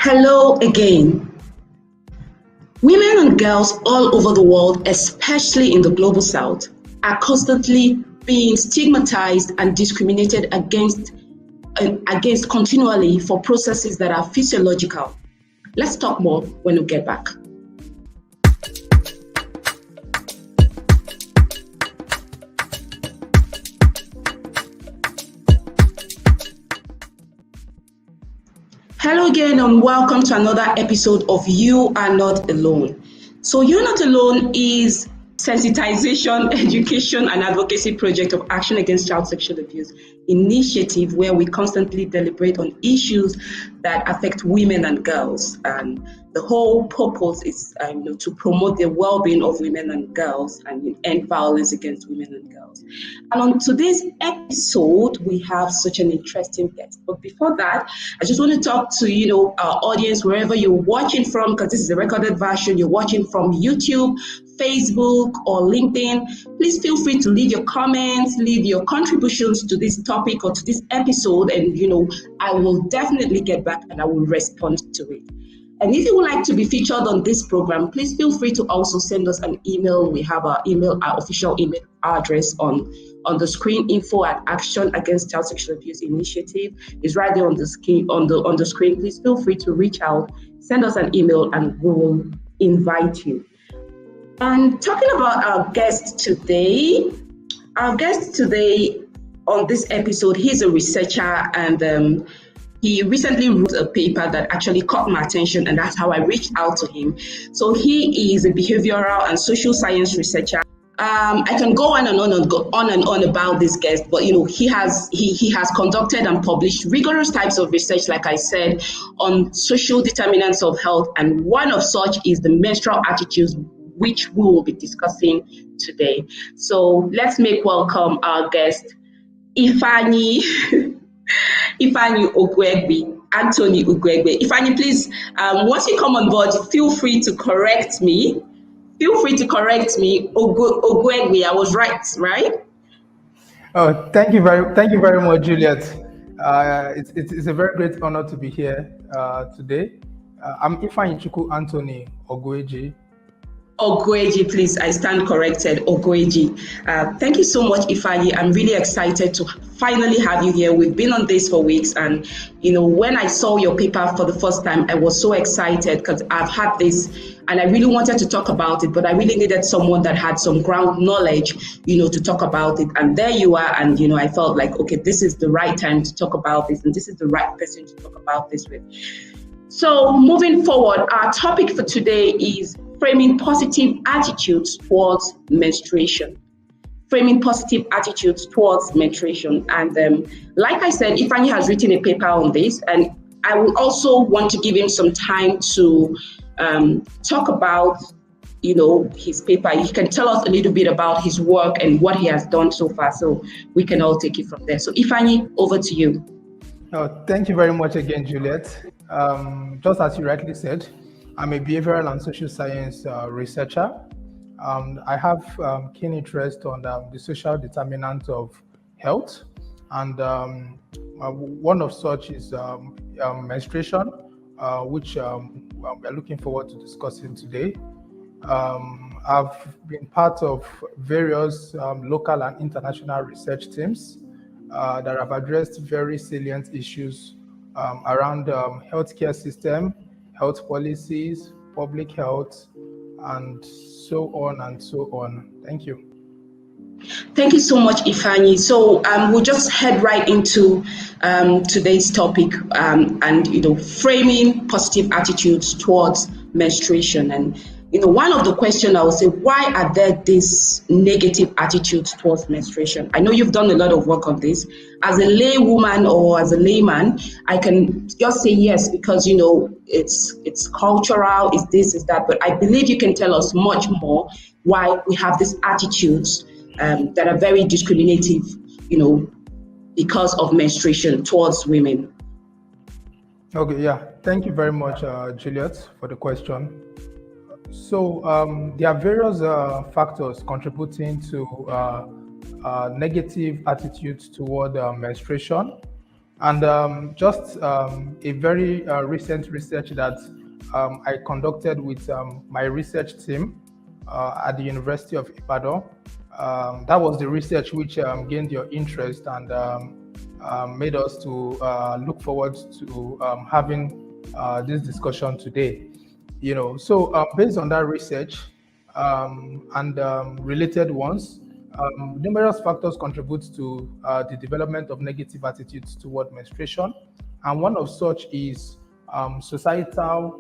Hello again. Women and girls all over the world, especially in the global south, are constantly being stigmatized and discriminated against continually for processes that are physiological. Let's talk more when we get back. Hello again and welcome to another episode of You Are Not Alone. So You're Not Alone is sensitization, education and advocacy project of Action Against Child Sexual Abuse initiative where we constantly deliberate on issues that affect women and girls. And the whole purpose is to promote the well-being of women and girls and end violence against women and girls. And on today's episode, we have such an interesting guest. But before that, I just want to talk to our audience wherever you're watching from, because this is a recorded version. You're watching from YouTube, Facebook, or LinkedIn. Please feel free to leave your comments, leave your contributions to this topic or to this episode, and I will definitely get back and I will respond to it. And if you would like to be featured on this program, please feel free to also send us an email. We have our official email address on the screen. Info at Action Against Child Sexual Abuse Initiative is right there on the screen. On the screen, please feel free to reach out, send us an email, and we will invite you. And talking about our guest today on this episode, he's a researcher and he recently wrote a paper that actually caught my attention, and that's how I reached out to him. So he is a behavioral and social science researcher. I can go on and on about this guest, but he has conducted and published rigorous types of research, like I said, on social determinants of health, and one of such is the menstrual attitudes, which we will be discussing today. So let's make welcome our guest, Ifeanyichukwu Anthony Ogueji. Ifeanyi, please, once you come on board, feel free to correct me. Ogueji, I was right? Oh, thank you very much, Juliet. It's a very great honor to be here today. I'm Ifeanyichukwu Anthony Ogueji. Ogueji, please, I stand corrected, Ogueji. Thank you so much, Ifeanyi. I'm really excited to finally have you here. We've been on this for weeks, and when I saw your paper for the first time, I was so excited because I've had this and I really wanted to talk about it, but I really needed someone that had some ground knowledge, to talk about it. And there you are, and I felt like, okay, this is the right time to talk about this, and this is the right person to talk about this with. So moving forward, our topic for today is framing positive attitudes towards menstruation. And like I said, Ifeanyi has written a paper on this, and I will also want to give him some time to talk about, his paper. He can tell us a little bit about his work and what he has done so far, so we can all take it from there. So Ifeanyi, over to you. Thank you very much again, Juliet. Just as you rightly said, I'm a behavioral and social science researcher. I have keen interest on the social determinants of health, and one of such is menstruation, which we're looking forward to discussing today. I've been part of various local and international research teams that have addressed very salient issues around healthcare system, health policies, public health, and so on and so on. Thank you. Thank you so much, Ifeanyi. So we'll just head right into today's topic and framing positive attitudes towards menstruation. And one of the questions I would say, why are there these negative attitudes towards menstruation? I know you've done a lot of work on this. As a lay woman or as a layman, I can just say yes, because it's cultural, it's this, it's that. But I believe you can tell us much more why we have these attitudes that are very discriminative, because of menstruation towards women. Okay, yeah. Thank you very much, Juliet, for the question. So there are various factors contributing to negative attitudes toward menstruation. And just a very recent research that I conducted with my research team at the University of Ibadan. That was the research which gained your interest and made us to look forward to having this discussion today. So based on that research and related ones, numerous factors contribute to the development of negative attitudes toward menstruation, and one of such is societal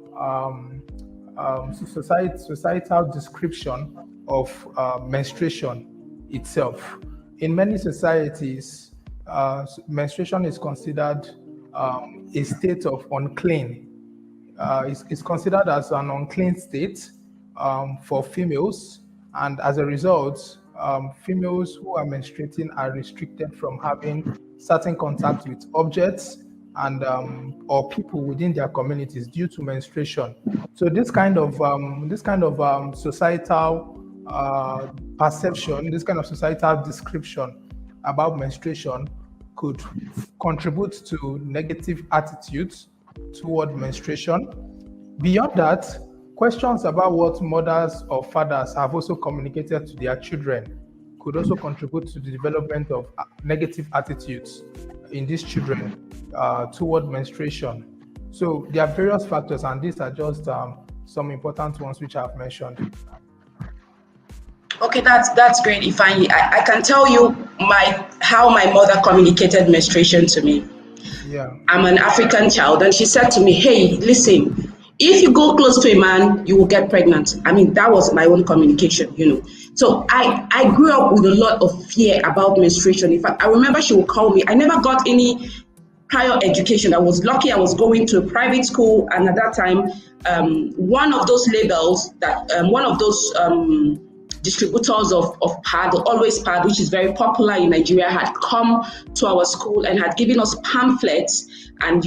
description of menstruation itself. In many societies, menstruation is considered a state of unclean. It's considered as an unclean state for females, and as a result, females who are menstruating are restricted from having certain contact with objects and or people within their communities due to menstruation. So this kind of societal perception, this kind of societal description about menstruation could contribute to negative attitudes toward menstruation. Beyond that, questions about what mothers or fathers have also communicated to their children could also contribute to the development of negative attitudes in these children toward menstruation. So there are various factors, and these are just some important ones which I've mentioned. Okay, that's great, Ifeanyi. I can tell you how my mother communicated menstruation to me. Yeah. I'm an African child, and she said to me, "Hey, listen, if you go close to a man, you will get pregnant." I mean, that was my own communication, So I grew up with a lot of fear about menstruation. In fact, I remember she would call me. I never got any prior education. I was lucky I was going to a private school, and at that time, one of those distributors of pad, always pad, which is very popular in Nigeria, had come to our school and had given us pamphlets and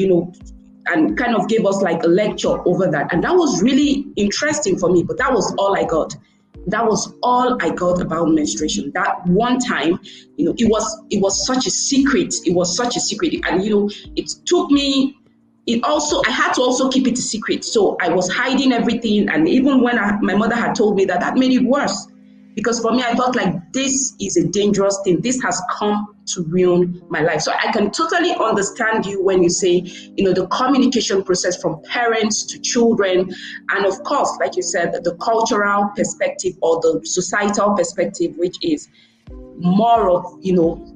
and kind of gave us like a lecture over that. And that was really interesting for me, but that was all I got. That was all I got about menstruation. That one time, it was such a secret. It was such a secret. And it took me, I had to also keep it a secret. So I was hiding everything. And even when my mother had told me that made it worse. Because for me, I felt like this is a dangerous thing. This has come to ruin my life. So I can totally understand you when you say, the communication process from parents to children. And of course, like you said, the cultural perspective or the societal perspective, which is more of,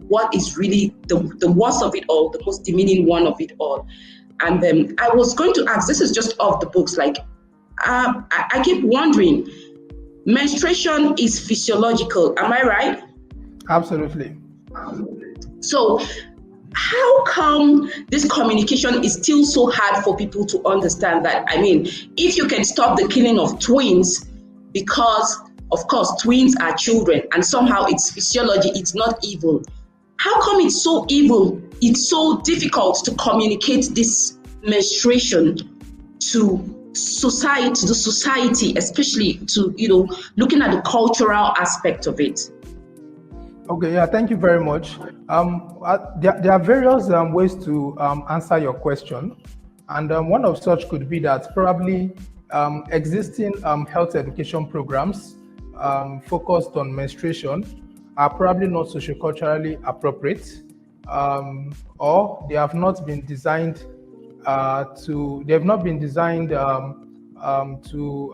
what is really the worst of it all, the most demeaning one of it all. And then I was going to ask, this is just off the books, like, I keep wondering, menstruation is physiological, am I right? Absolutely. So how come this communication is still so hard for people to understand that? I mean, if you can stop the killing of twins, because of course twins are children and somehow it's physiology, it's not evil. How come it's so evil? It's so difficult to communicate this menstruation to the society, especially to looking at the cultural aspect of it. Okay, yeah, thank you very much. There are various ways to answer your question, and one of such could be that probably existing health education programs focused on menstruation are probably not socioculturally appropriate, or they have not been designed to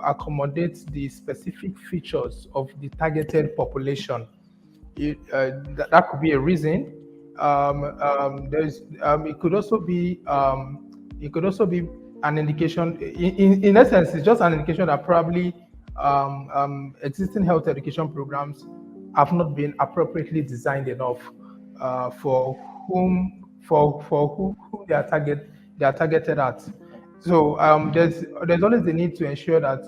accommodate the specific features of the targeted population. That could be a reason. It could also be an indication. In essence, it's just an indication that probably existing health education programs have not been appropriately designed enough for whom they are targeted at. So there's always the need to ensure that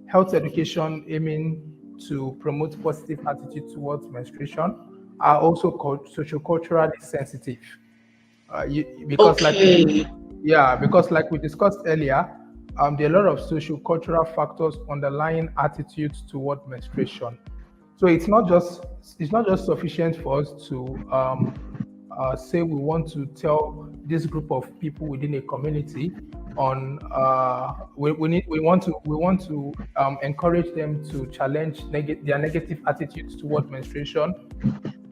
health education aiming to promote positive attitude towards menstruation are also socioculturally sensitive. Because like we discussed earlier, there are a lot of sociocultural factors underlying attitudes toward menstruation. So it's not just sufficient for us to say we want to tell this group of people within a community on we want to encourage them to challenge their negative attitudes toward menstruation.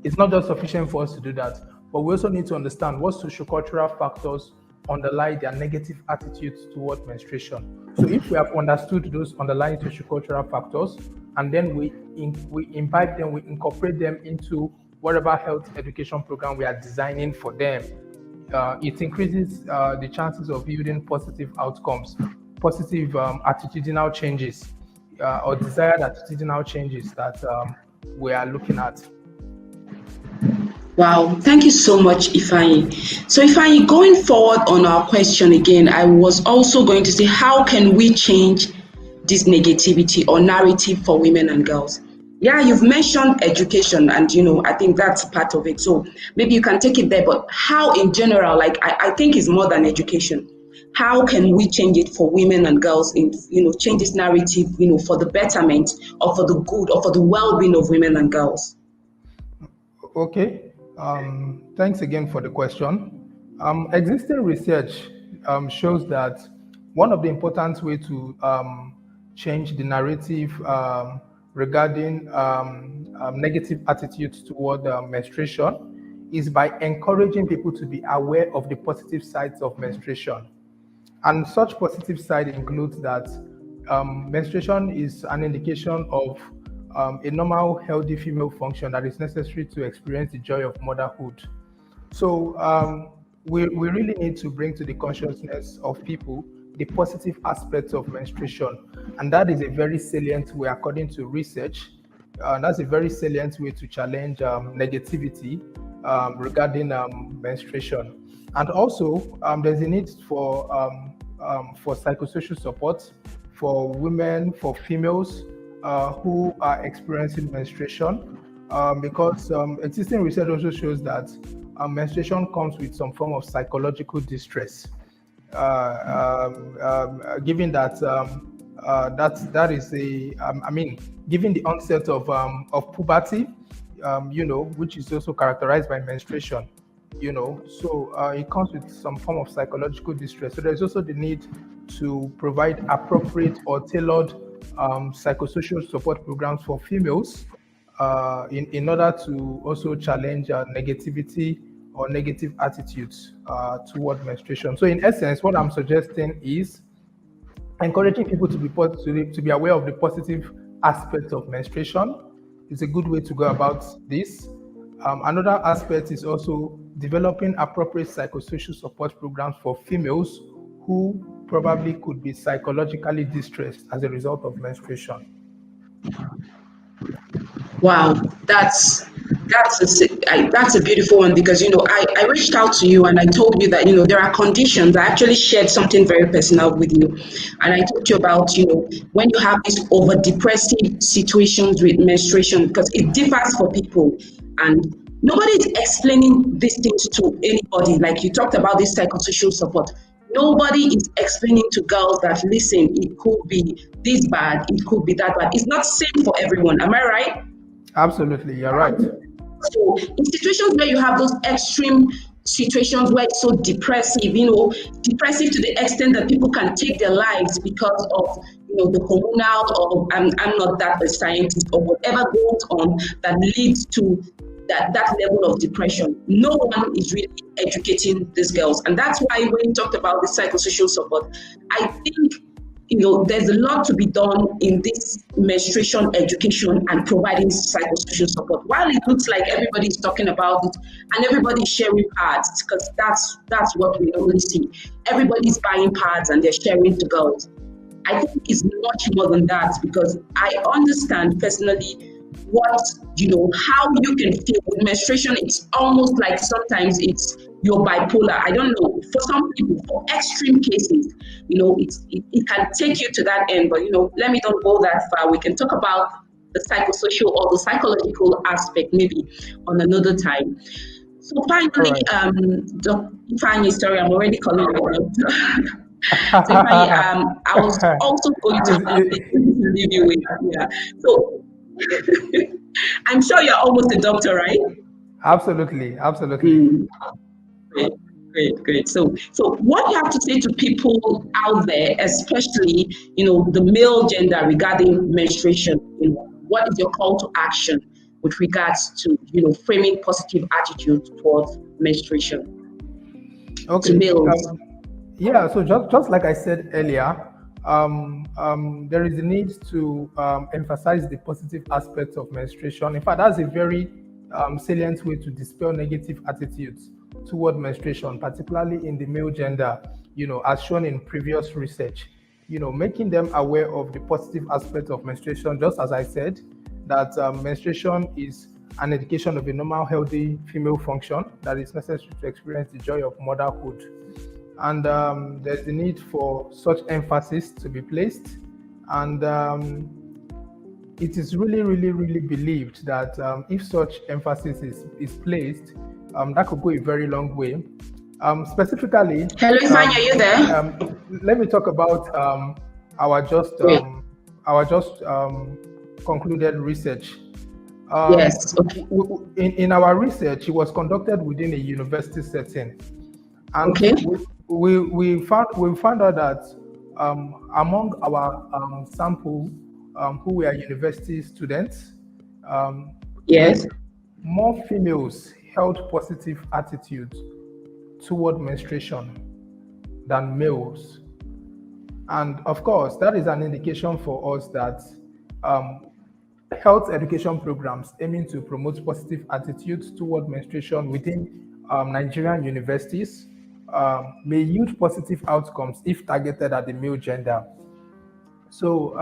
It's not just sufficient for us to do that, but we also need to understand what sociocultural factors underlie their negative attitudes toward menstruation. So if we have understood those underlying sociocultural factors, and then we imbibe them, we incorporate them into whatever health education program we are designing for them, it increases the chances of yielding positive outcomes, positive attitudinal changes, or desired attitudinal changes that we are looking at. Wow, thank you so much, Ifeanyi. So Ifeanyi, going forward on our question again, I was also going to say, how can we change this negativity or narrative for women and girls? Yeah, you've mentioned education, and I think that's part of it. So maybe you can take it there, but how in general, like I think it's more than education. How can we change it for women and girls in, change this narrative, for the betterment or for the good or for the well-being of women and girls? Okay. Thanks again for the question. Existing research shows that one of the important ways to change the narrative regarding negative attitudes toward menstruation is by encouraging people to be aware of the positive sides of menstruation. And such positive side includes that menstruation is an indication of a normal, healthy female function that is necessary to experience the joy of motherhood. So we really need to bring to the consciousness of people the positive aspects of menstruation. And that is a very salient way, according to research, that's a very salient way to challenge negativity regarding menstruation. And also, there's a need for psychosocial support for women, for females who are experiencing menstruation, because existing research also shows that menstruation comes with some form of psychological distress. Given that that is given the onset of puberty, which is also characterized by menstruation, so it comes with some form of psychological distress. So there's also the need to provide appropriate or tailored psychosocial support programs for females in order to also challenge negativity or negative attitudes toward menstruation. So in essence, what I'm suggesting is encouraging people to be aware of the positive aspects of menstruation. It's a good way to go about this. Another aspect is also developing appropriate psychosocial support programs for females who probably could be psychologically distressed as a result of menstruation. Wow, that's a beautiful one, because I reached out to you and I told you that there are conditions. I actually shared something very personal with you, and I talked to you about when you have these over depressive situations with menstruation, because it differs for people and nobody is explaining these things to anybody. Like you talked about this psychosocial support. Nobody is explaining to girls that, listen, it could be this bad, it could be that bad. It's not same for everyone. Am I right? Absolutely, you're right. So in situations where you have those extreme situations where it's so depressive, depressive to the extent that people can take their lives because of the hormonal, or I'm not that a scientist, or whatever goes on that leads to that level of depression. No one is really educating these girls. And that's why when you talked about the psychosocial support, I think there's a lot to be done in this menstruation education and providing psychosocial support. While it looks like everybody's talking about it and everybody's sharing pads, because that's what we normally see. Everybody's buying pads and they're sharing to girls. I think it's much more than that, because I understand personally how you can feel with menstruation. It's almost like sometimes you're bipolar. I don't know. For some people, for extreme cases, it can take you to that end. But let me not go that far. We can talk about the psychosocial or the psychological aspect maybe on another time. So finally, Ifeanyi, sorry, I'm already calling you. So Ifeanyi, I was also going to leave you with. Yeah. So I'm sure you're almost a doctor, right? Absolutely, absolutely. Great, great. So what you have to say to people out there, especially, the male gender regarding menstruation, what is your call to action with regards to, framing positive attitudes towards menstruation to Okay. males? Yeah, so just like I said earlier, there is a need to emphasize the positive aspects of menstruation. In fact, that's a very salient way to dispel negative attitudes toward menstruation, particularly in the male gender, as shown in previous research. Making them aware of the positive aspects of menstruation, just as I said, that menstruation is an indication of a normal, healthy female function that is necessary to experience the joy of motherhood. And there's the need for such emphasis to be placed. And it is really, really, really believed that if such emphasis is placed, that could go a very long way. Specifically, Hello, Ifeanyi, are you there? let me talk about our just Great. concluded research. Yes. Okay. In our research, it was conducted within a university setting, and Okay. we found out that among our sample who were university students, Yes. more females held positive attitudes toward menstruation than males. And of course, that is an indication for us that health education programs aiming to promote positive attitudes toward menstruation within Nigerian universities may yield positive outcomes if targeted at the male gender. So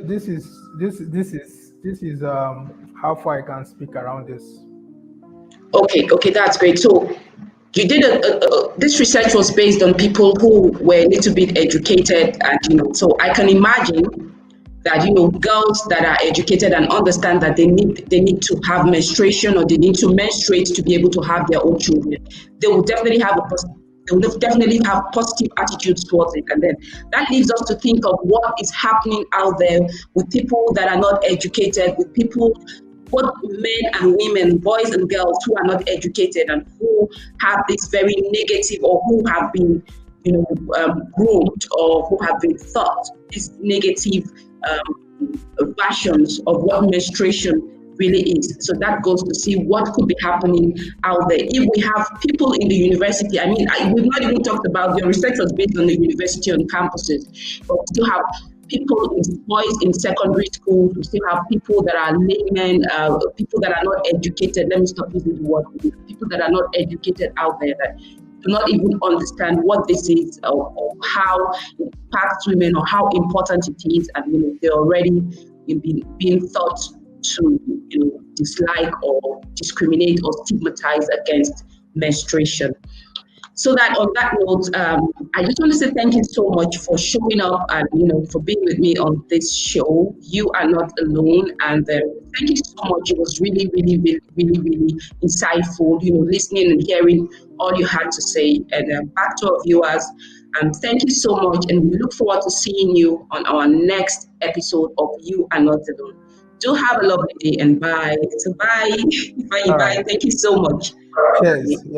this is how far I can speak around this. Okay, that's great. So you did this research was based on people who were a little bit educated, and so I can imagine that girls that are educated and understand that they need to have menstruation, or they need to menstruate to be able to have their own children. They will definitely have positive attitudes towards it. And then that leads us to think of what is happening out there with people that are not educated, with people, both men and women, boys and girls, who are not educated and who have this very negative, or who have been groomed, or who have been taught these negative versions of what menstruation really is. So that goes to see what could be happening out there. If we have people in the university, we've not even talked about the research was based on the university on campuses, but we still have people, boys in secondary schools, we still have people that are laymen, people that are not educated. Let me stop using the word people that are not educated out there, that do not even understand what this is, or how it impacts women, or how important it is, and they're already being thought to dislike or discriminate or stigmatize against menstruation. So that on that note, I just want to say thank you so much for showing up and for being with me on this show. You are not alone, and thank you so much. It was really, really, really, really, really insightful. Listening and hearing all you had to say. And back to our viewers, thank you so much, and we look forward to seeing you on our next episode of You Are Not Alone. Do have a lovely day, and bye. So bye. Bye. All Bye. right. Thank you so much. Cheers.